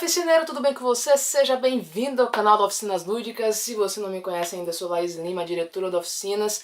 oficineiro, tudo bem com você? Seja bem-vindo ao canal da Oficinas Lúdicas. Se você não me conhece ainda, eu sou Laís Lima, diretora da Oficinas.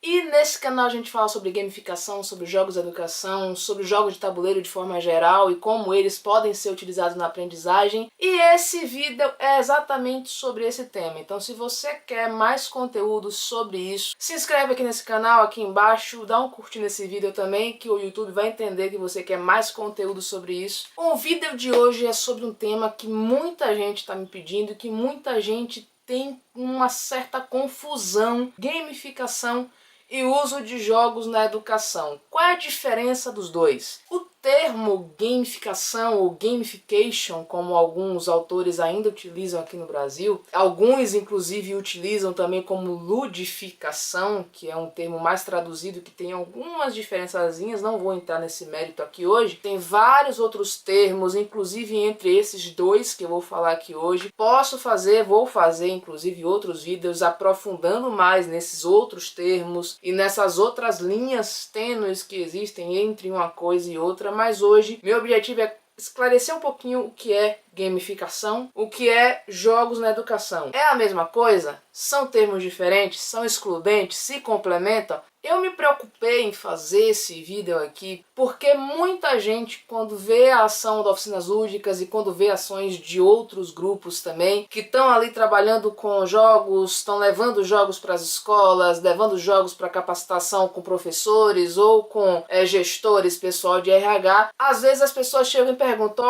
E nesse canal a gente fala sobre gamificação, sobre jogos de educação, sobre jogos de tabuleiro de forma geral e como eles podem ser utilizados na aprendizagem. E esse vídeo é exatamente sobre esse tema. Então se você quer mais conteúdo sobre isso, se inscreve aqui nesse canal, aqui embaixo, dá um curtir nesse vídeo também, que o YouTube vai entender que você quer mais conteúdo sobre isso. O vídeo de hoje é sobre um tema que muita gente está me pedindo, que muita gente tem uma certa confusão: gamificação e uso de jogos na educação. Qual é a diferença dos dois? O termo gamificação ou gamification, como alguns autores ainda utilizam aqui no Brasil, alguns inclusive utilizam também como ludificação, que é um termo mais traduzido, que tem algumas diferençazinhas, não vou entrar nesse mérito aqui hoje. Tem vários outros termos, inclusive entre esses dois que eu vou falar aqui hoje. Vou fazer inclusive outros vídeos aprofundando mais nesses outros termos e nessas outras linhas tênues que existem entre uma coisa e outra, mas hoje meu objetivo é esclarecer um pouquinho o que é gamificação, o que é jogos na educação. É a mesma coisa? São termos diferentes? São excludentes? Se complementam? Eu me preocupei em fazer esse vídeo aqui porque muita gente, quando vê a ação da Oficinas Lúdicas e quando vê ações de outros grupos também, que estão ali trabalhando com jogos, estão levando jogos para as escolas, levando jogos para capacitação com professores ou com gestores, pessoal de RH, às vezes as pessoas chegam e perguntam: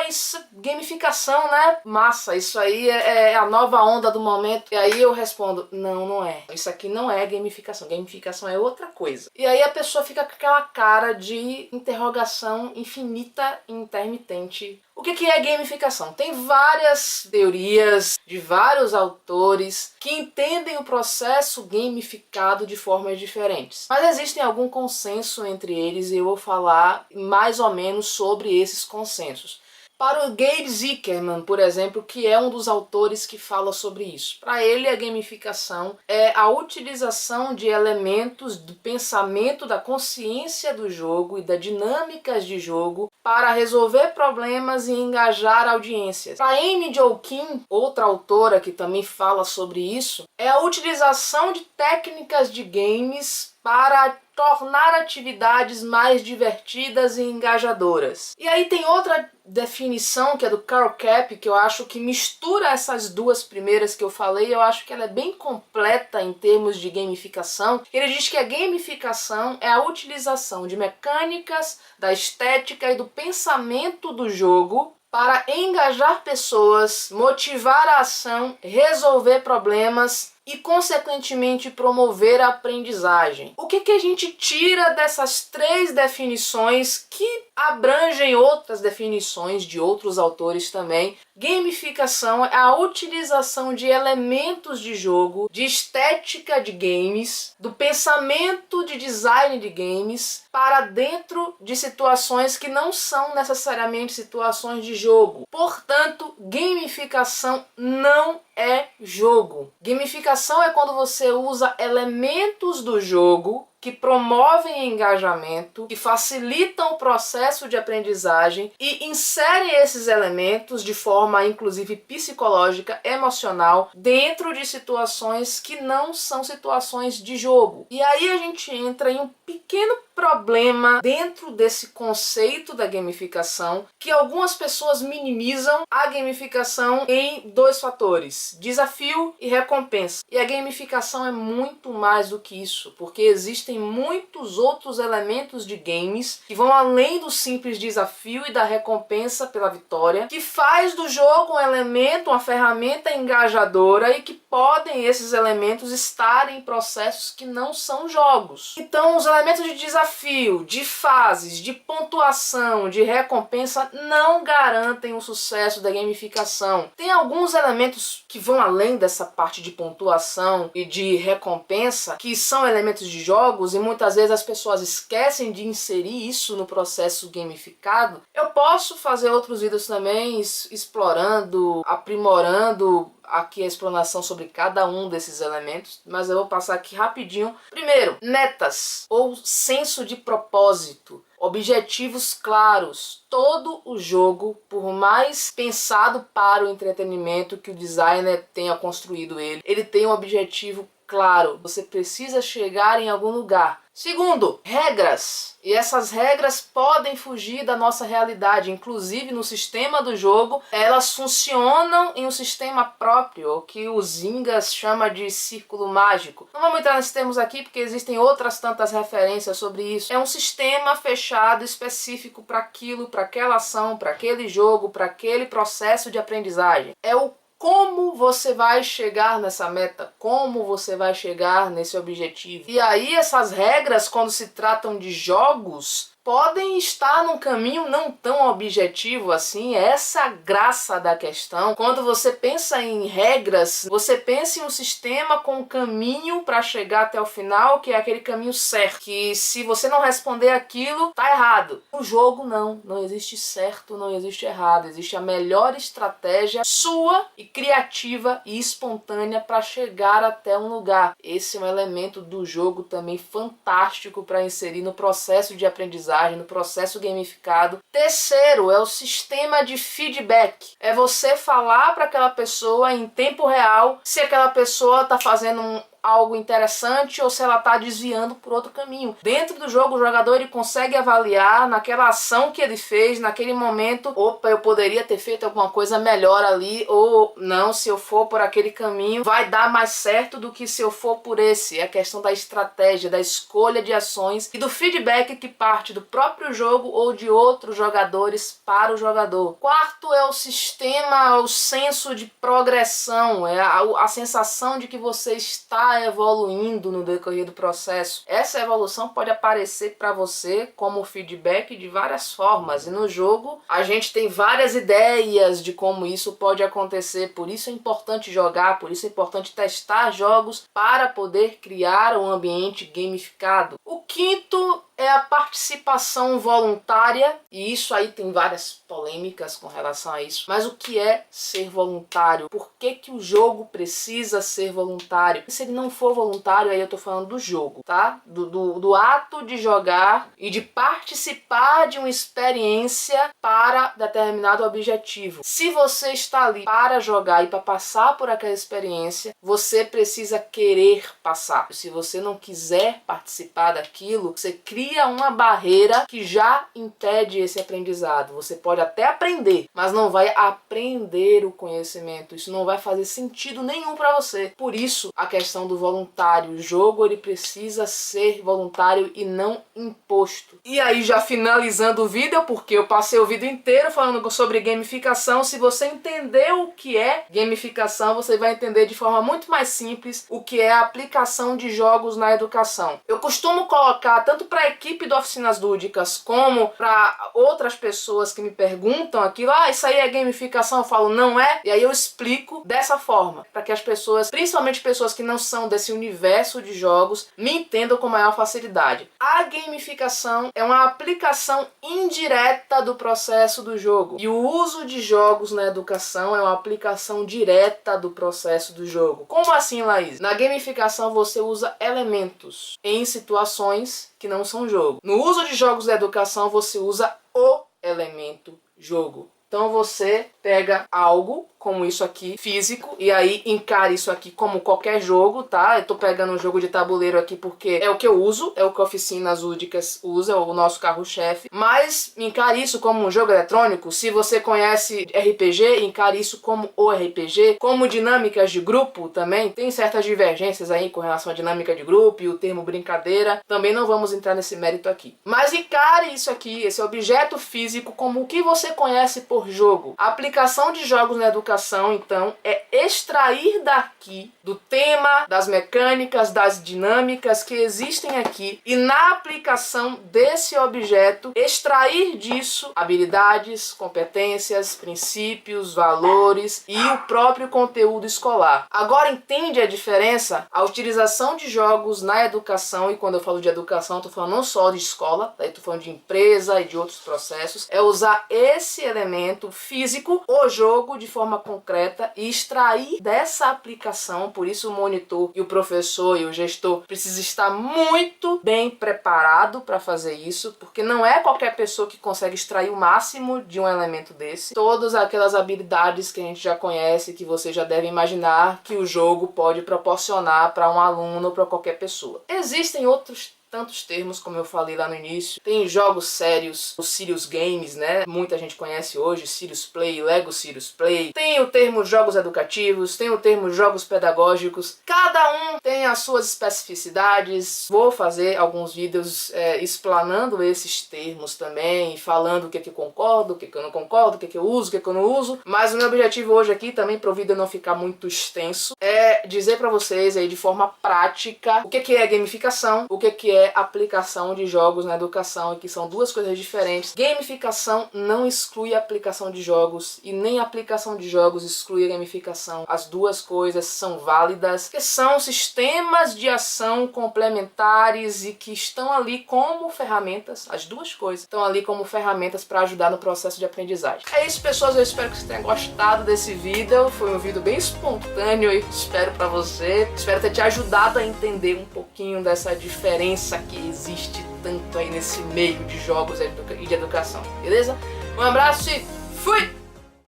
isso é gamificação, né? Massa, isso aí é a nova onda do momento. E aí eu respondo: não, não é. Isso aqui não é gamificação. Gamificação é outra coisa. E aí a pessoa fica com aquela cara de interrogação infinita e intermitente. O que é gamificação? Tem várias teorias de vários autores que entendem o processo gamificado de formas diferentes. Mas existe algum consenso entre eles e eu vou falar mais ou menos sobre esses consensos. Para o Gabe Zuckerman, por exemplo, que é um dos autores que fala sobre isso, para ele a gamificação é a utilização de elementos do pensamento, da consciência do jogo e das dinâmicas de jogo para resolver problemas e engajar audiências. Para Amy Jo Kim, outra autora que também fala sobre isso, é a utilização de técnicas de games para tornar atividades mais divertidas e engajadoras. E aí tem outra definição que é do Carl Kapp, que eu acho que mistura essas duas primeiras que eu falei. Eu acho que ela é bem completa em termos de gamificação. Ele diz que a gamificação é a utilização de mecânicas, da estética e do pensamento do jogo para engajar pessoas, motivar a ação, resolver problemas e, consequentemente, promover a aprendizagem. O que a gente tira dessas três definições que abrangem outras definições de outros autores também? Gamificação é a utilização de elementos de jogo, de estética de games, do pensamento de design de games para dentro de situações que não são necessariamente situações de jogo. Portanto, gamificação não é jogo. Gamificação é quando você usa elementos do jogo que promovem engajamento, que facilitam o processo de aprendizagem e insere esses elementos de forma inclusive psicológica, emocional, dentro de situações que não são situações de jogo. E aí a gente entra em um pequeno problema dentro desse conceito da gamificação, que algumas pessoas minimizam a gamificação em dois fatores: desafio e recompensa. E a gamificação é muito mais do que isso, porque existem muitos outros elementos de games que vão além do simples desafio e da recompensa pela vitória, que faz do jogo um elemento, uma ferramenta engajadora e que podem esses elementos estar em processos que não são jogos. Então os elementos de desafio, de fases, de pontuação, de recompensa não garantem o sucesso da gamificação. Tem alguns elementos que vão além dessa parte de pontuação e de recompensa, que são elementos de jogos, jogos, e muitas vezes as pessoas esquecem de inserir isso no processo gamificado, eu posso fazer outros vídeos também explorando, aprimorando aqui a explanação sobre cada um desses elementos, mas eu vou passar aqui rapidinho. Primeiro, metas ou senso de propósito, objetivos claros. Todo o jogo, por mais pensado para o entretenimento que o designer tenha construído ele tem um objetivo claro. Você precisa chegar em algum lugar. Segundo, regras. E essas regras podem fugir da nossa realidade. Inclusive no sistema do jogo, elas funcionam em um sistema próprio, o que o Zyngas chama de círculo mágico. Não vamos entrar nesses termos aqui porque existem outras tantas referências sobre isso. É um sistema fechado específico para aquilo, para aquela ação, para aquele jogo, para aquele processo de aprendizagem. É o como você vai chegar nessa meta, como você vai chegar nesse objetivo. E aí essas regras, quando se tratam de jogos, podem estar num caminho não tão objetivo assim. Essa é a graça da questão. Quando você pensa em regras, você pensa em um sistema com um caminho para chegar até o final, que é aquele caminho certo, que se você não responder aquilo, tá errado. No jogo não existe certo, não existe errado, existe a melhor estratégia sua e criativa e espontânea para chegar até um lugar. Esse é um elemento do jogo também fantástico para inserir no processo de aprendizagem, no processo gamificado. Terceiro é o sistema de feedback. É você falar para aquela pessoa em tempo real se aquela pessoa está fazendo algo interessante ou se ela está desviando por outro caminho. Dentro do jogo, o jogador ele consegue avaliar naquela ação que ele fez, naquele momento, opa, eu poderia ter feito alguma coisa melhor ali, ou não, se eu for por aquele caminho, vai dar mais certo do que se eu for por esse. É a questão da estratégia, da escolha de ações e do feedback que parte do próprio jogo ou de outros jogadores para o jogador. Quarto é o sistema, o senso de progressão, é a sensação de que você está evoluindo no decorrer do processo. Essa evolução pode aparecer para você como feedback de várias formas, e no jogo a gente tem várias ideias de como isso pode acontecer. Por isso é importante jogar, por isso é importante testar jogos para poder criar um ambiente gamificado. O quinto é a participação voluntária, e isso aí tem várias polêmicas com relação a isso. Mas o que é ser voluntário? Por que que o jogo precisa ser voluntário? Se ele não for voluntário, aí eu tô falando do jogo, tá? Do ato de jogar e de participar de uma experiência para determinado objetivo. Se você está ali para jogar e para passar por aquela experiência, você precisa querer passar. Se você não quiser participar daquilo, você cria uma barreira que já impede esse aprendizado. Você pode até aprender, mas não vai aprender o conhecimento. Isso não vai fazer sentido nenhum para você. Por isso, a questão do voluntário. O jogo ele precisa ser voluntário e não imposto. E aí, já finalizando o vídeo, porque eu passei o vídeo inteiro falando sobre gamificação. Se você entender o que é gamificação, você vai entender de forma muito mais simples o que é a aplicação de jogos na educação. Eu costumo colocar tanto para a equipe do Oficinas Lúdicas como para outras pessoas que me perguntam aquilo, isso aí é gamificação? Eu falo, não é? E aí eu explico dessa forma, para que as pessoas, principalmente pessoas que não são desse universo de jogos, me entendam com maior facilidade. A gamificação é uma aplicação indireta do processo do jogo, e o uso de jogos na educação é uma aplicação direta do processo do jogo. Como assim, Laís? Na gamificação você usa elementos em situações que não são jogo. No uso de jogos da educação você usa o elemento jogo. Então você pega algo como isso aqui, físico, e aí encara isso aqui como qualquer jogo, tá? Eu tô pegando um jogo de tabuleiro aqui porque é o que eu uso, é o que a Oficinas Lúdicas usa, é o nosso carro-chefe. Mas encare isso como um jogo eletrônico. Se você conhece RPG, encare isso como o RPG. Como dinâmicas de grupo também, tem certas divergências aí com relação à dinâmica de grupo e o termo brincadeira. Também não vamos entrar nesse mérito aqui. Mas encare isso aqui, esse objeto físico, como o que você conhece por jogo. A aplicação de jogos na educação, então, é extrair daqui, do tema, das mecânicas, das dinâmicas que existem aqui, e na aplicação desse objeto, extrair disso habilidades, competências, princípios, valores e o próprio conteúdo escolar. Agora entende a diferença? A utilização de jogos na educação, e quando eu falo de educação, estou falando não só de escola, daí estou falando de empresa e de outros processos, é usar esse elemento físico, o jogo, de forma concreta e extrair dessa aplicação. Por isso o monitor e o professor e o gestor precisam estar muito bem preparados para fazer isso, porque não é qualquer pessoa que consegue extrair o máximo de um elemento desse. Todas aquelas habilidades que a gente já conhece, que você já deve imaginar que o jogo pode proporcionar para um aluno ou para qualquer pessoa. Existem outros tantos termos, como eu falei lá no início. Tem jogos sérios, os Serious Games, né? Muita gente conhece hoje, Serious Play, Lego Serious Play. Tem o termo jogos educativos, tem o termo jogos pedagógicos. Cada um tem as suas especificidades. Vou fazer alguns vídeos explanando esses termos também, falando o que eu concordo, o que eu não concordo, o que eu uso, o que eu não uso. Mas o meu objetivo hoje aqui, também para o vídeo não ficar muito extenso, é dizer para vocês aí de forma prática o que é gamificação, o que é aplicação de jogos na educação, e que são duas coisas diferentes. Gamificação não exclui a aplicação de jogos e nem a aplicação de jogos exclui a gamificação. As duas coisas são válidas, que são sistemas de ação complementares e que estão ali como ferramentas. As duas coisas estão ali como ferramentas para ajudar no processo de aprendizagem. É isso, pessoas, eu espero que vocês tenham gostado desse vídeo. Foi um vídeo bem espontâneo e espero para você. Espero ter te ajudado a entender um pouquinho dessa diferença que existe tanto aí nesse meio de jogos e de educação, beleza? Um abraço e fui!